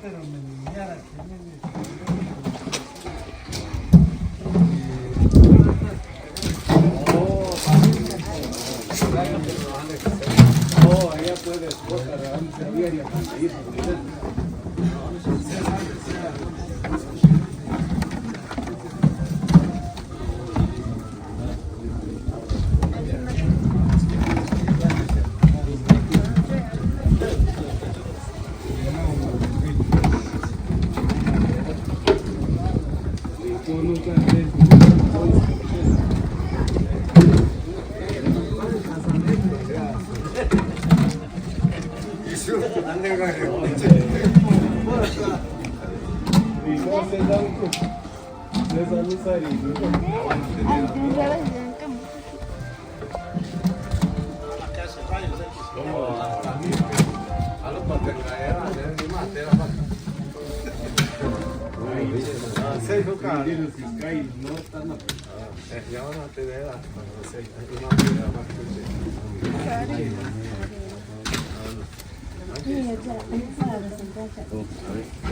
Oh, ella puede servir y conseguir.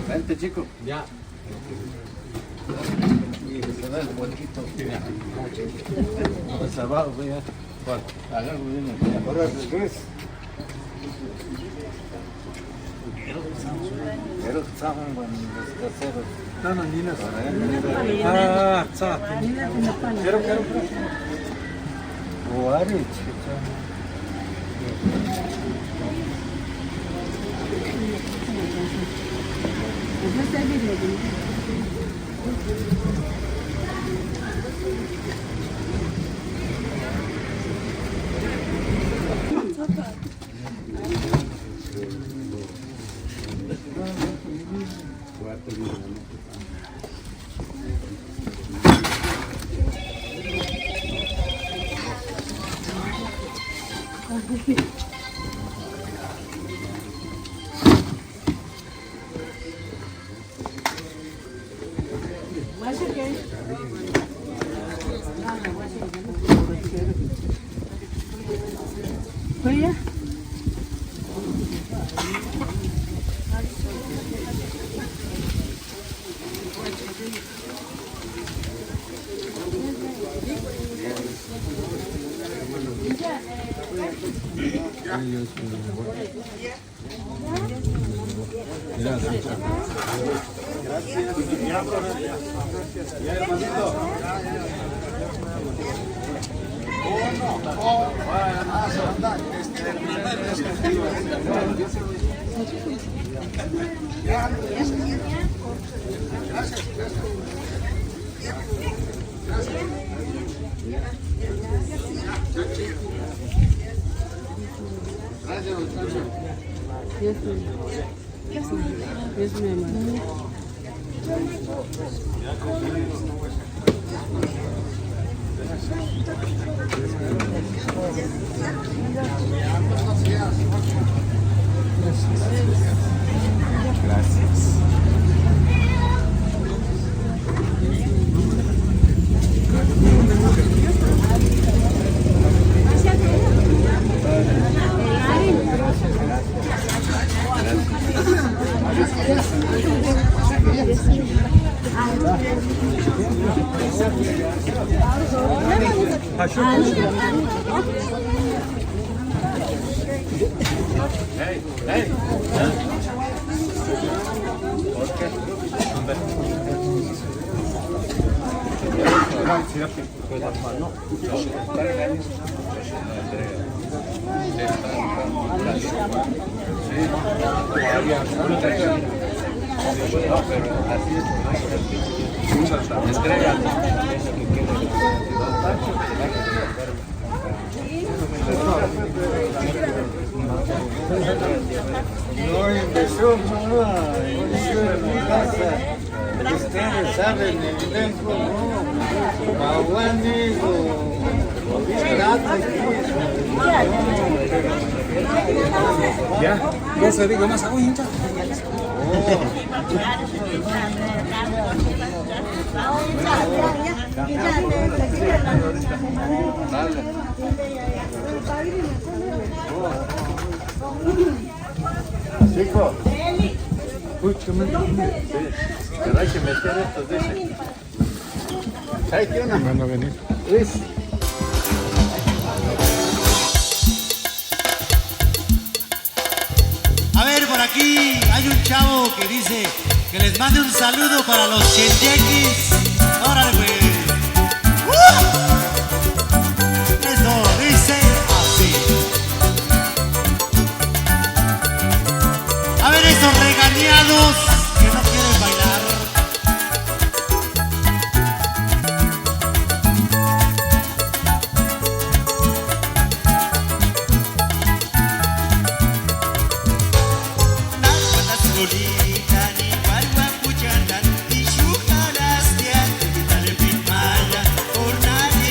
Vente, chico. Ya. Y se da el huequito. Pues abajo, voy a. ¿Cuál? Agarro bien. Ahora regresa. Pero estamos con los caseros. No, no, Nina. Ah, está. Quiero. Guari, chica. No inversión, en mi casa. Ustedes saben el tiempo, ¿no? Mahuanes o Ya se diga más agua, hincha. Chico, Pero hay que meter estos de ese. ¿Sabes qué onda? Van a venir. Es. A ver, por aquí hay un chavo que dice que les mande un saludo para los chenyequis. Órale, pues. Eso dice así. A ver, esos regañados que no quieren bailar. Ni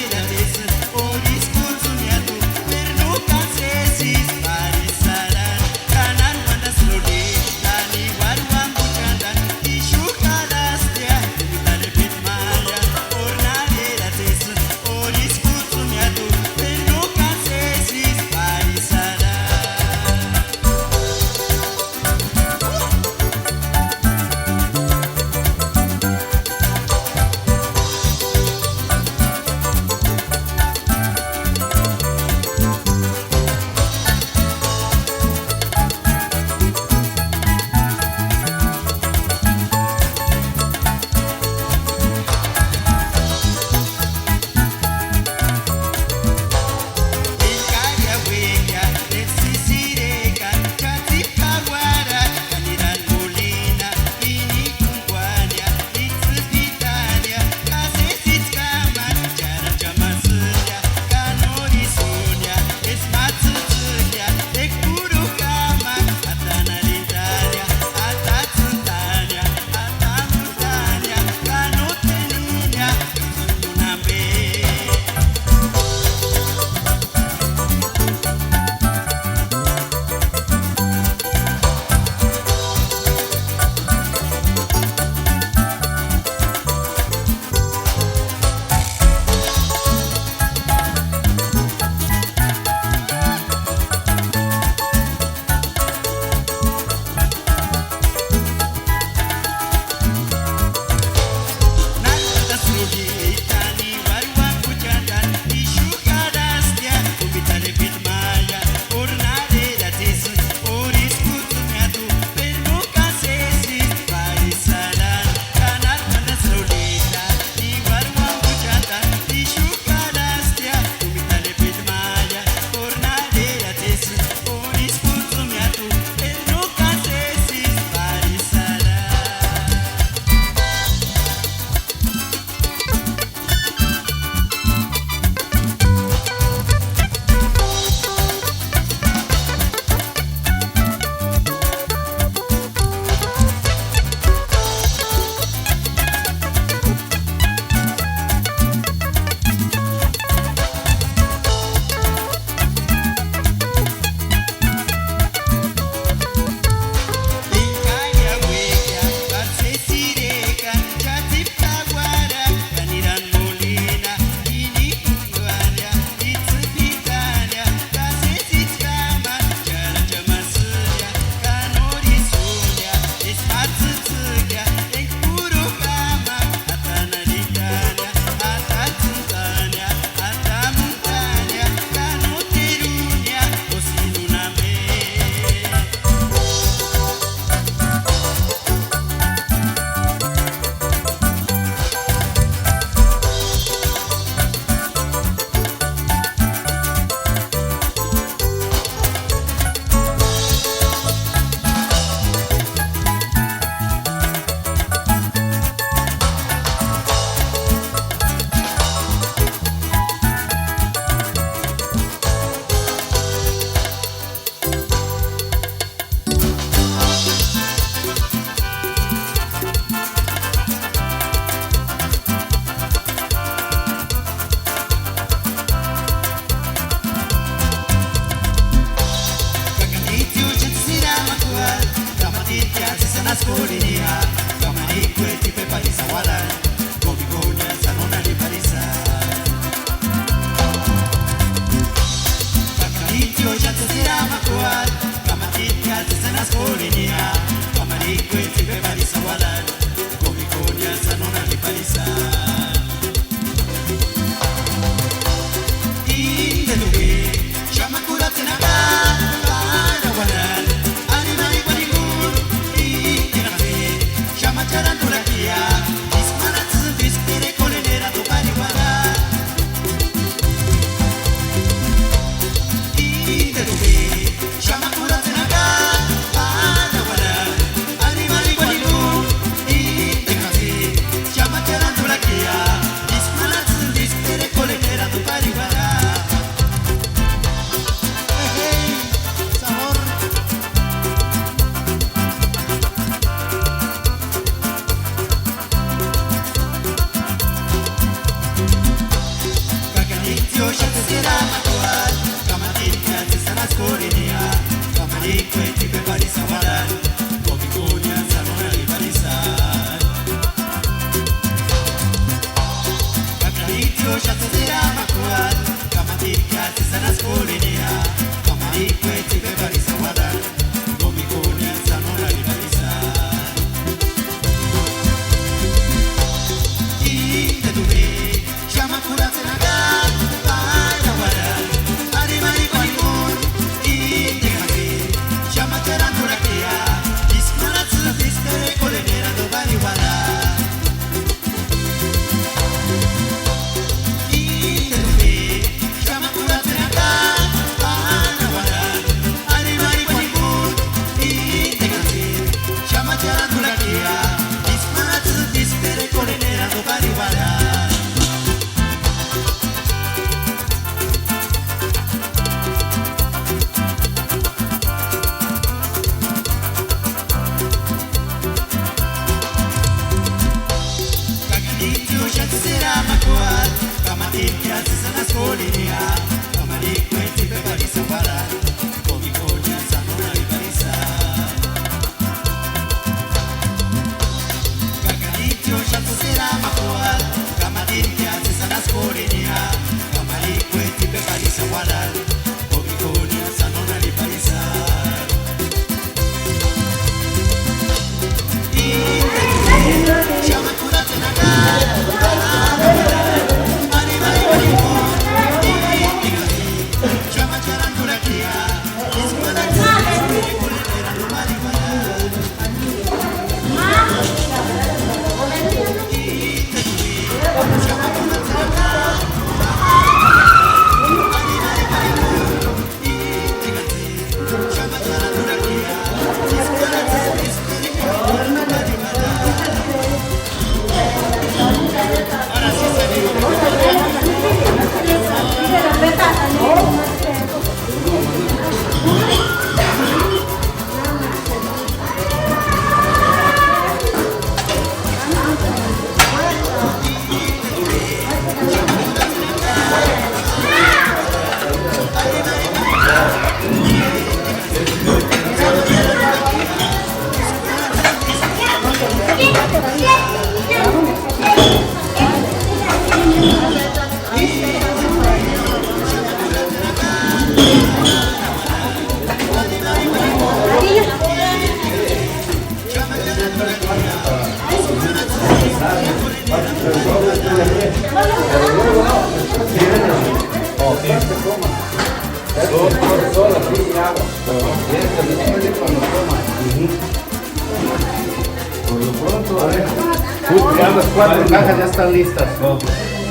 Ya las 4 cajas ya están listas.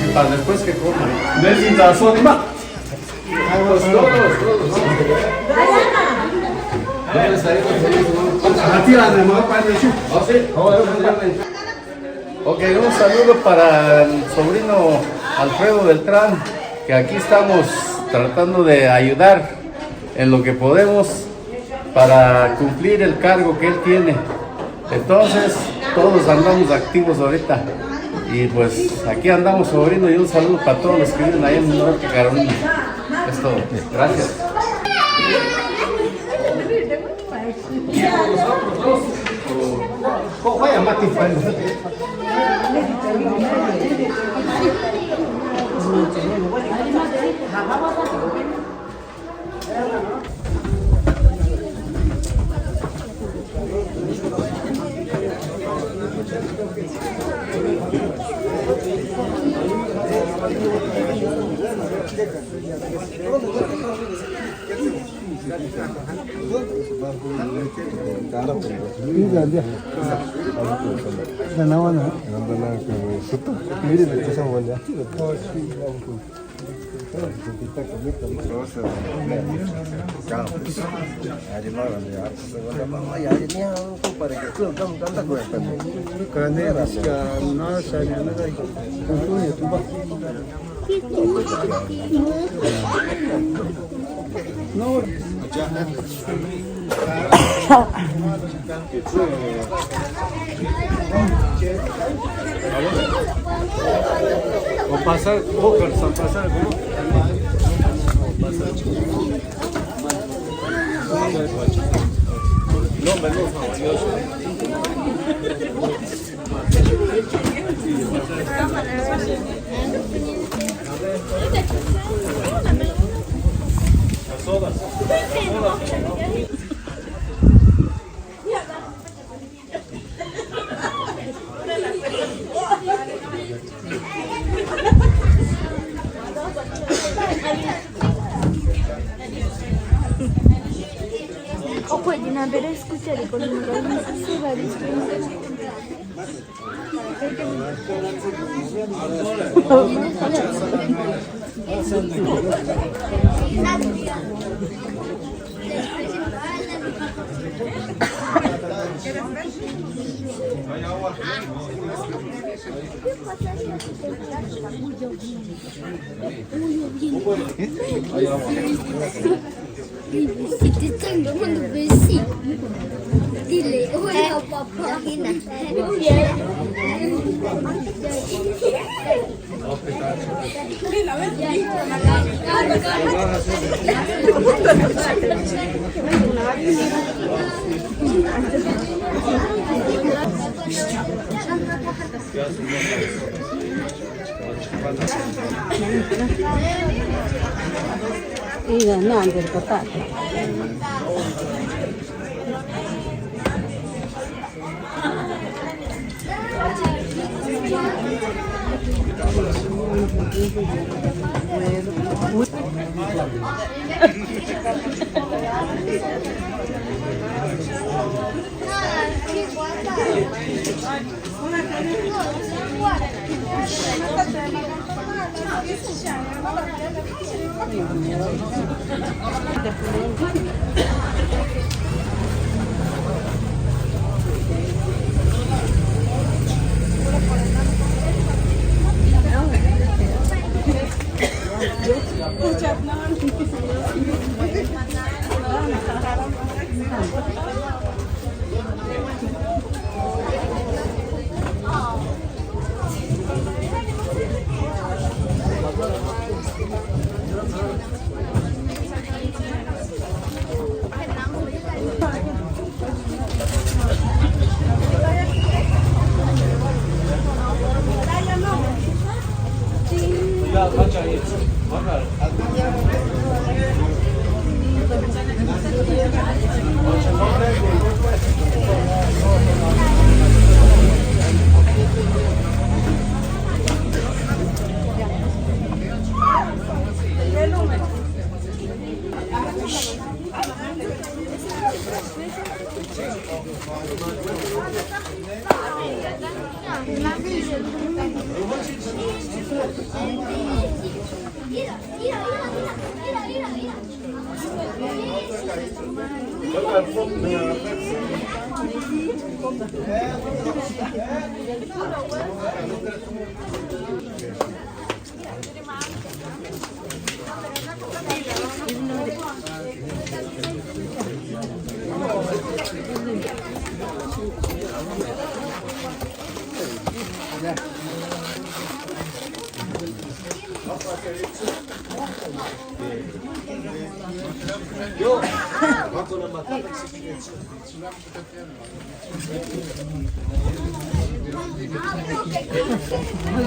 Y para después que coman. Ok, un saludo para el sobrino Alfredo Beltrán, que aquí estamos tratando de ayudar en lo que podemos para cumplir el cargo que él tiene. Entonces, todos andamos activos ahorita. Y pues aquí andamos, sobrino, y un saludo para todos los que viven ahí en Norte Carolina. Es todo. Gracias. O pasar, o pasar, no, Puede haber escuchado con un Si te están tomando besito, dile hola papá. Iya, nanti kota.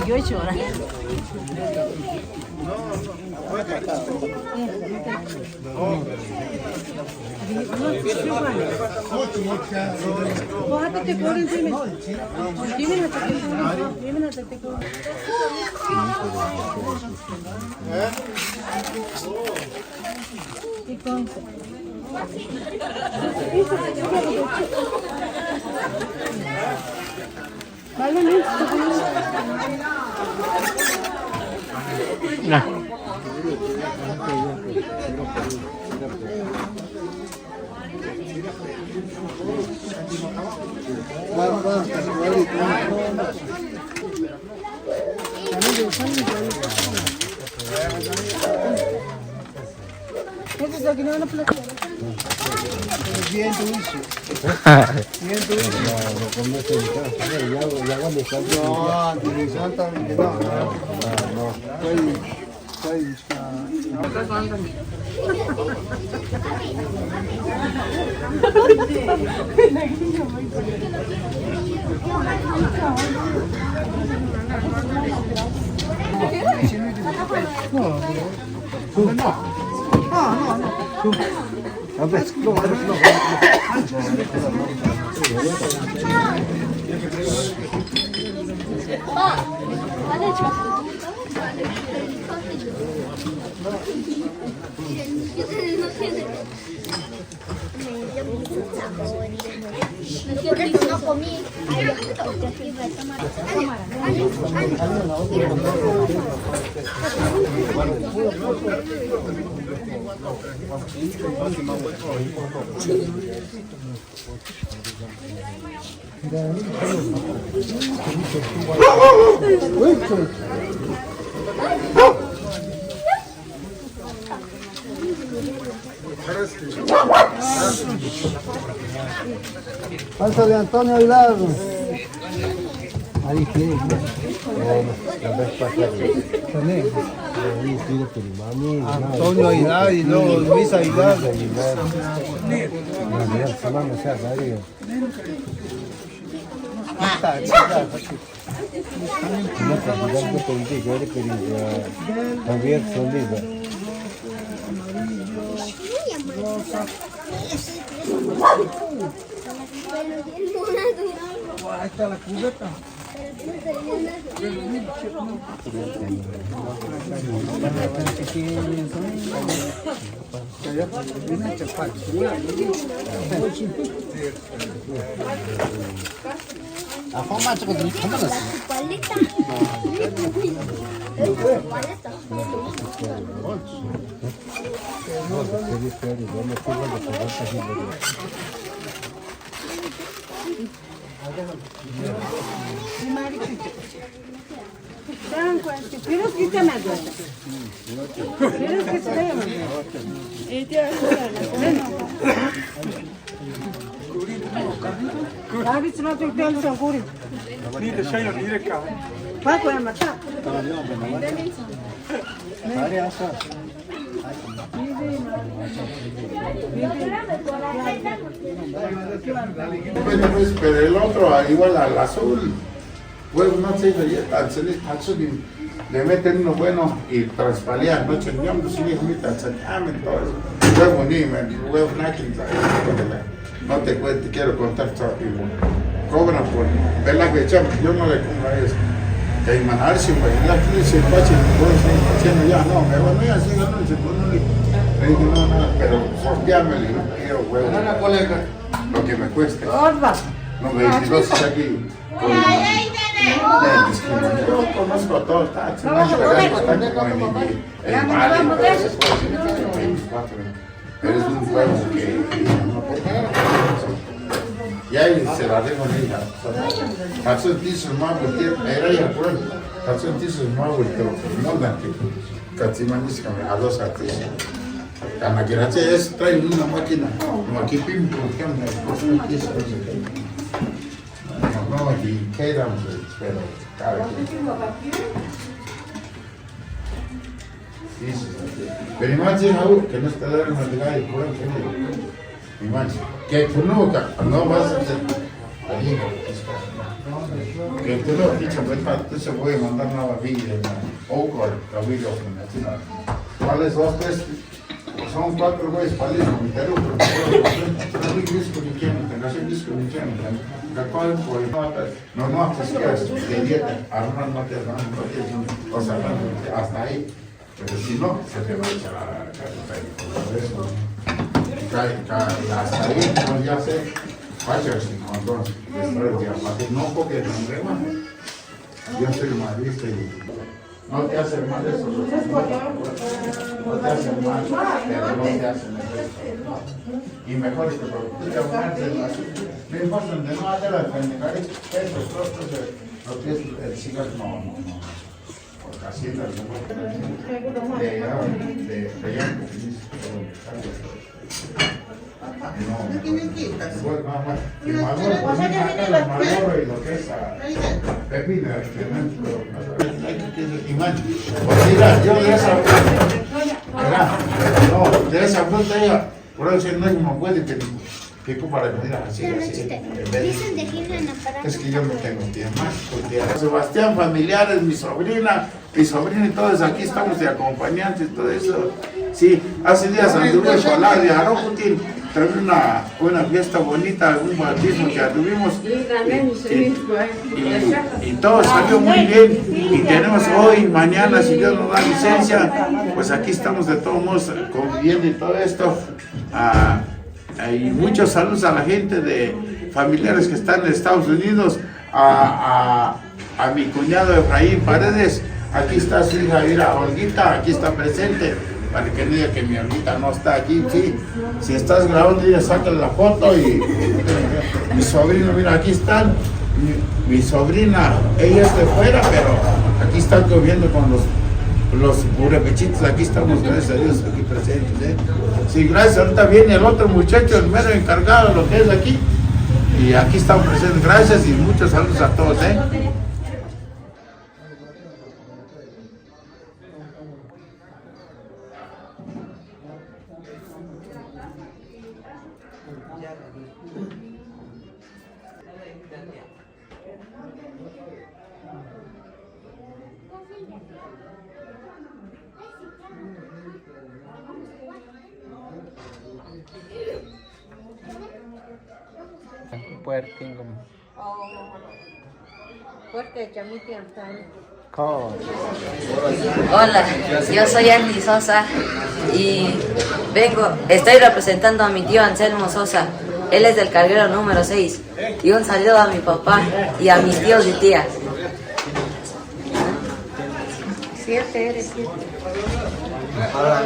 Yo lloro. Bien dulce. Bien dulce. No, antirizante no. No comí. Falta de Antonio Aguilar. Ahí sí. Antonio Aguilar y luego Luis Aguilar. Javier Soliva. Ahí está la cubeta. Pero el otro, igual al azul, huevo, no sé, le meten uno bueno y traspalear, no chingamos, si es mi tazacamen, todo eso. Huevo, ni, huevo, no te cuento, quiero contar todo. Cobran por ver la fecha, yo no le compro a eso. Que imanarse, en la crisis, el coche, haciendo ya, no, me voy a hacer la noche, le dije, no, pero sorteármelo, no quiero huevo. Lo que me cueste. No, 22 aquí. Yo conozco a todos, pero es un juego que y ahí se la dejo en ella. Hace dice más era ya pues. Hace dice más vuelto. No da que Katsimanis que a dos artes. Cuando quieras es trae una máquina. Como aquí pim pum no aquí quedamos pero cada pero imagínate que no está dando material y por imagínate que tú nunca no vas a hacer ahí que tú lo dicho, pues se puede mandar una villa, o con cabello, ¿cuáles dos, tres? Son 4 güeyes para el comentario, pero no disco ni quién, tengas el disco ni quién, no, pues que de dieta, arman material, o sea, hasta ahí, pero si no, se te va a echar a la cabeza. Hasta ahí, pues ya sé, vaya sin condón, no porque no rema, yo soy madrista y no te hace mal eso, no te hace mal, pero no te hace mal. Y mejor es que tú te aumentas, no importa, de no hacer la enfermedad, esos trozos, lo que es el cigarro, no, porque así es la y lo que es pepina, mira, yo de esa de esa fruta ella, por eso no es como puede que pico para venir así. Es que yo no tengo tiempo más. Sebastián, familiares, mi sobrina y todos aquí estamos de acompañantes y todo eso. Sí, hace días anduve en Cholar de Arocutín, trae una fiesta bonita, un bautismo que tuvimos y todo salió muy bien y tenemos hoy, mañana, si Dios nos da licencia, pues aquí estamos de todos modos conviviendo y todo esto. Y muchos saludos a la gente de familiares que están en Estados Unidos, a mi cuñado Efraín Paredes, aquí está su hija, mira, Olguita, aquí está presente. Para que no diga que mi Olguita no está aquí, sí. Si estás grabando, ya sácale la foto y mi sobrino, mira, aquí están. Mi sobrina, ella es de fuera, pero aquí están comiendo con los purepechitos, aquí estamos, gracias a Dios, aquí presentes. Sí, gracias, ahorita viene el otro muchacho, el mero encargado de lo que es aquí. Y aquí estamos presentes, gracias y muchos saludos a todos. Hola, yo soy Andy Sosa y estoy representando a mi tío Anselmo Sosa. Él es del carguero número 6. Y un saludo a mi papá y a mis tíos y tías. 7 eres 7. Hola,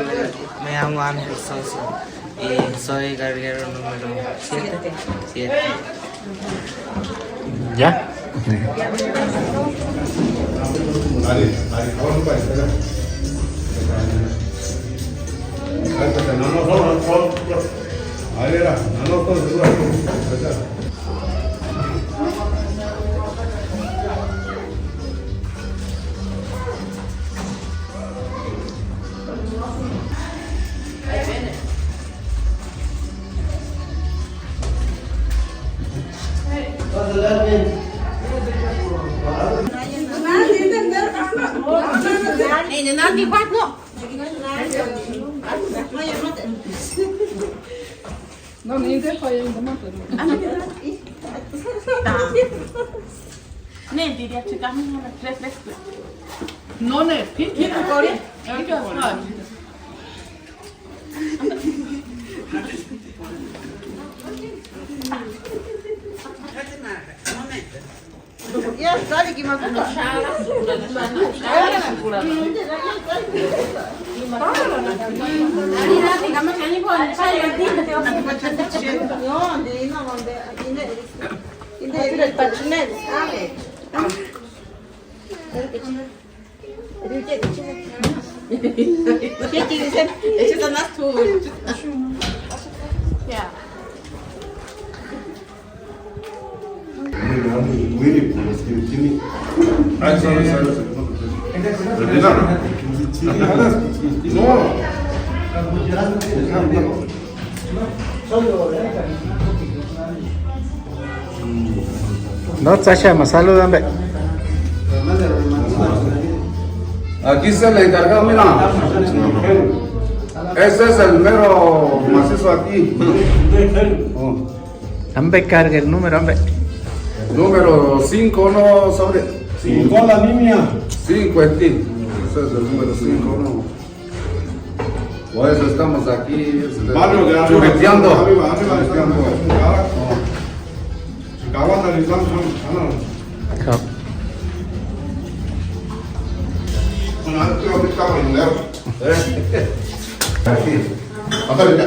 me llamo Andy Sosa y soy carguero número 7. ¿Ya? No, Sasha, más salúdame. Aquí está el encargado, mira. Ese es el mero macizo aquí. Ambe, cargue el número, ambe. Número 5, no sobre. 5 la niña. 5 en ti. Ese es el número 5, no. Por eso estamos aquí. Barrio de arriba. Chuleteando. Arriba, Chuleteando. Chicago analizando. Chao. Bueno, creo que estamos en el aquí. Pásale ya.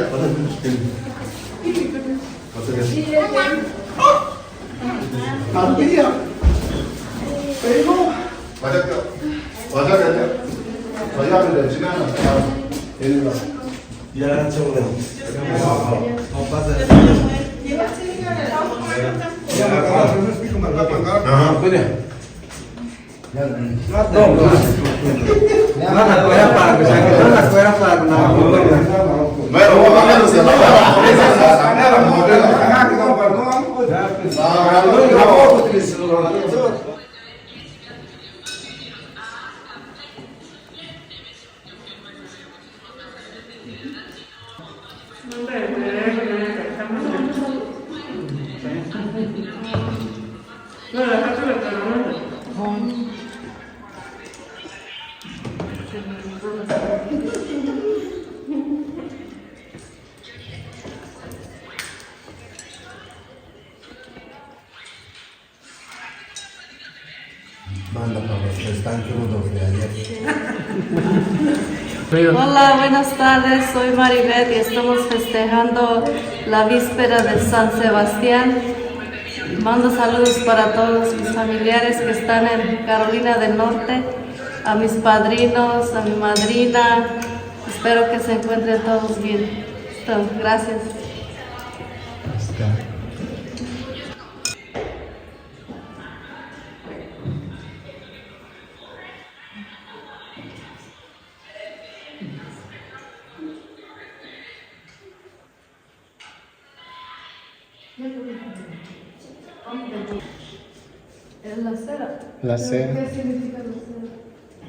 Están crudos de ayer. Hola, buenas tardes, soy Maribeth y estamos festejando la víspera de San Sebastián. Mando saludos para todos mis familiares que están en Carolina del Norte, a mis padrinos, a mi madrina. Espero que se encuentren todos bien. Gracias. Es la cera. La cera. ¿Qué significa la cera?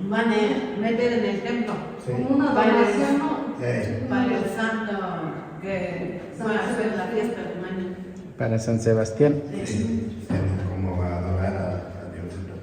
Van a meter en el templo. Como una donación, ¿no? Para el santo que va a hacer la fiesta de mañana. Para San Sebastián. Como va a adorar a Diosito.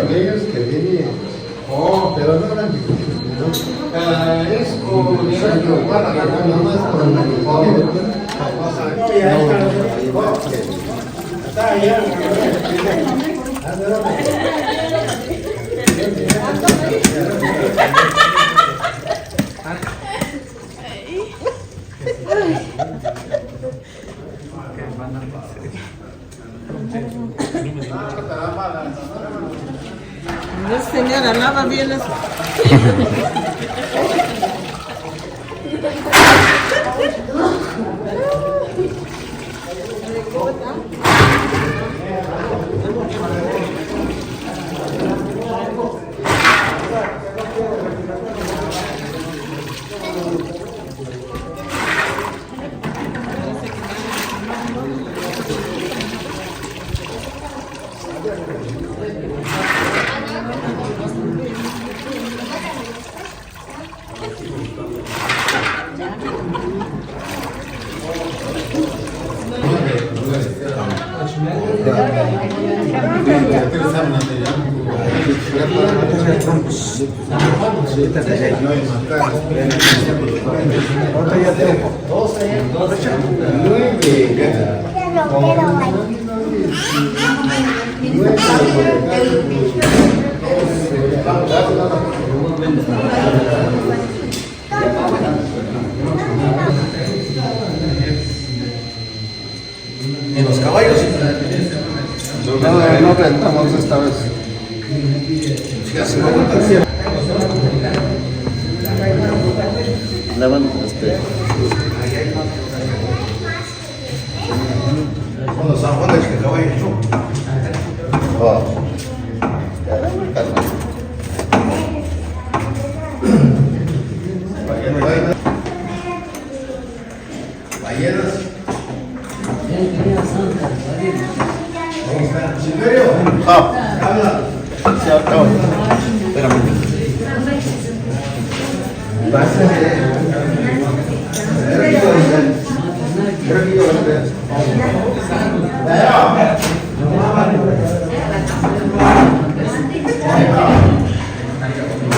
Ellos que vienen. Oh, pero no eran es con No, señora, lava bien eso. ¿Y los caballos? No rentamos esta vez. Los zapatos que caballos. Ballenas. Silverio. Habla. Se acabó. Espérame.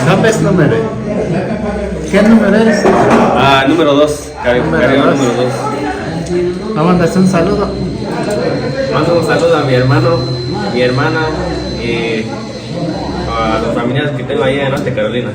¿Sabes número? ¿Qué número eres? Número 2. Número 2. ¿No mandas un saludo? Mando un saludo a mi hermano, mi hermana y a los familiares que tengo allá en Norte Carolina.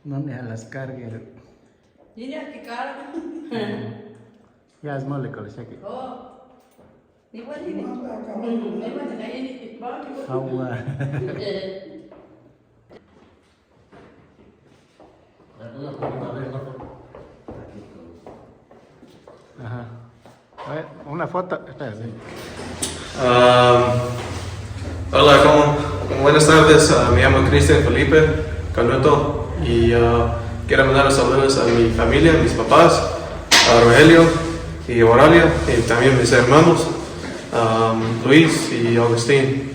¿Dónde a las cargas? Mira qué cara. Ya es mole con el cheque. Agua. Ajá. A ver, una foto. Espera, sí. Hola, buenas tardes. Me llamo Cristian Felipe Canuto. y quiero mandar los saludos a mi familia, mis papás, a Rogelio y Oralia, y también mis hermanos, Luis y Agustín,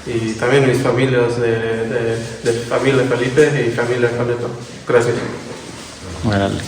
y también mis familias de familia Felipe y familia Carleto. Gracias. Órale.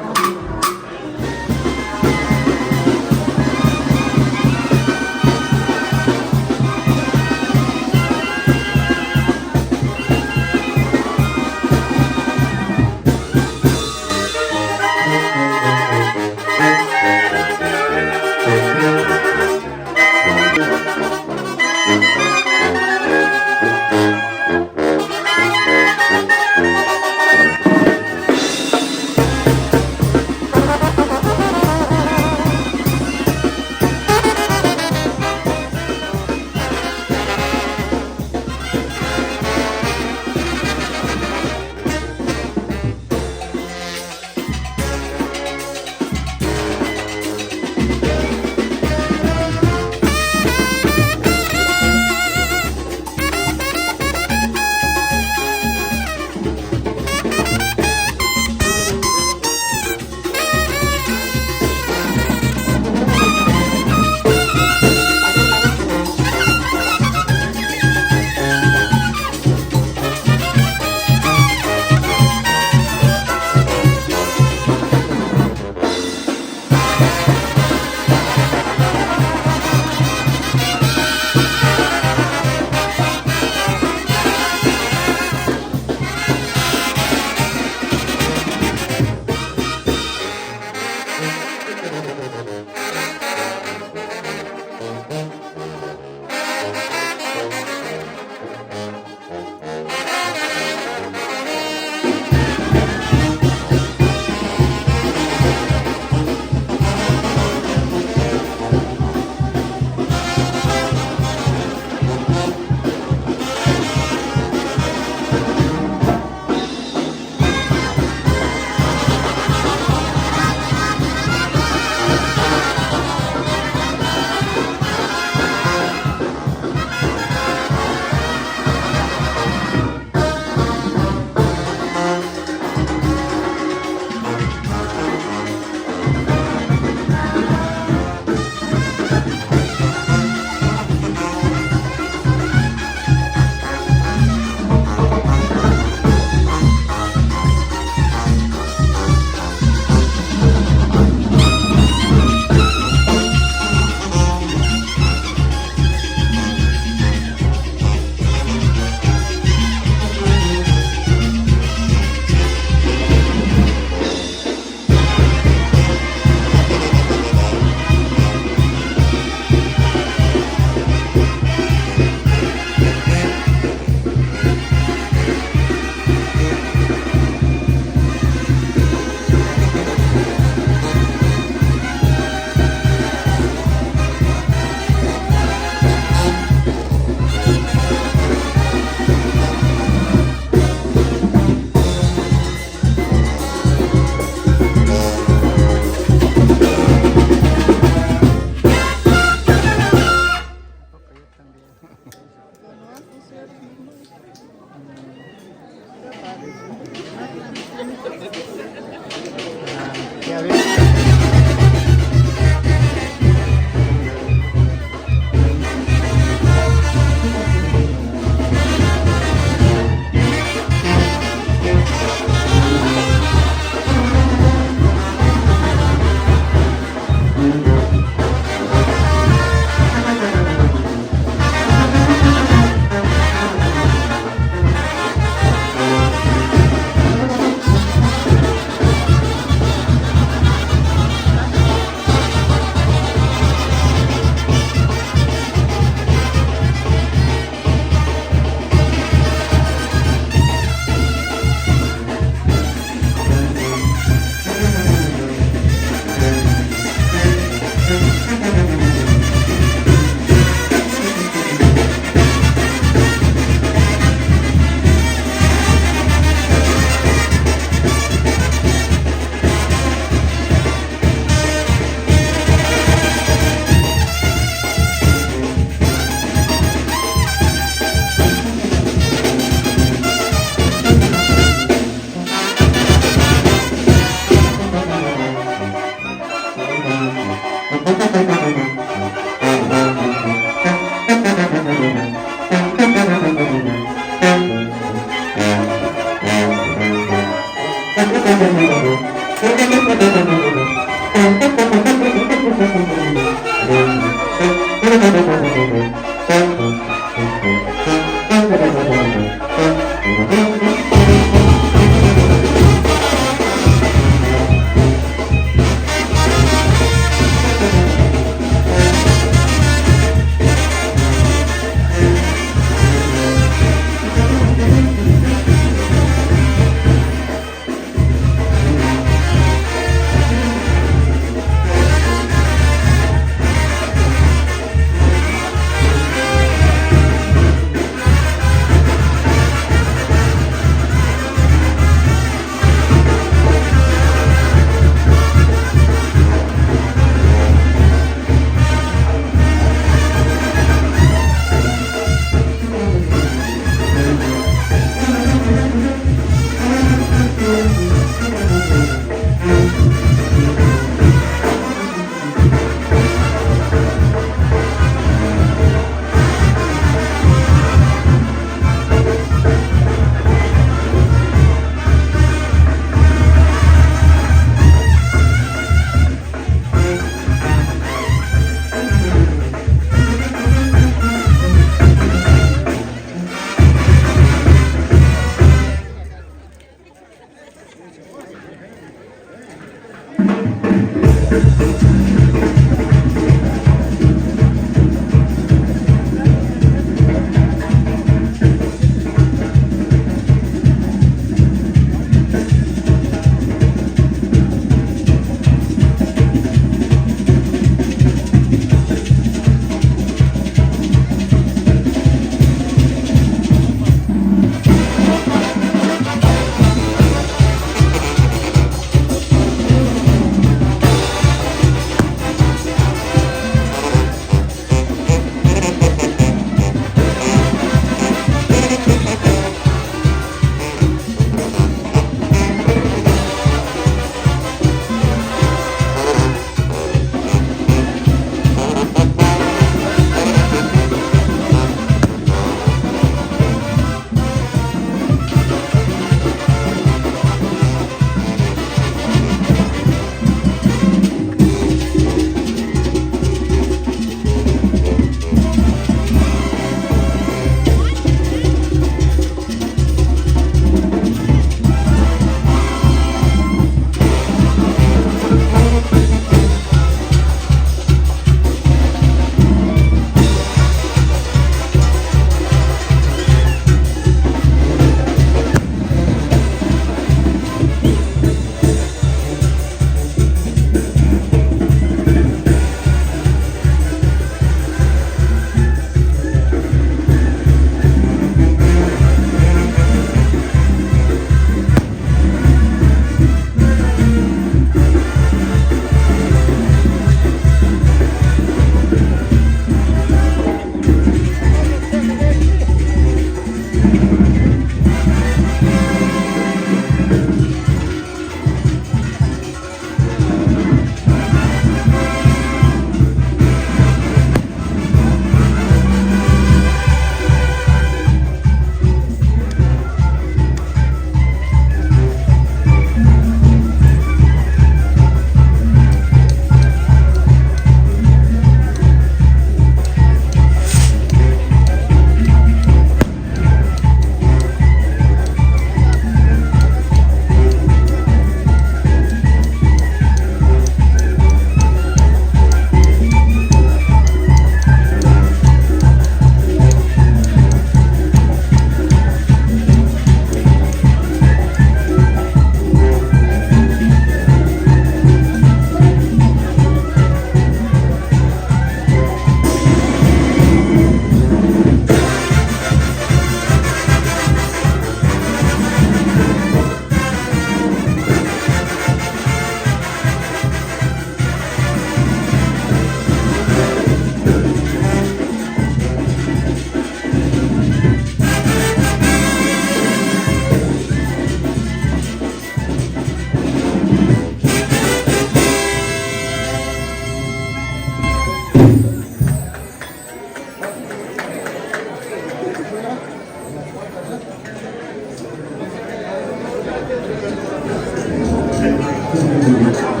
Gracias.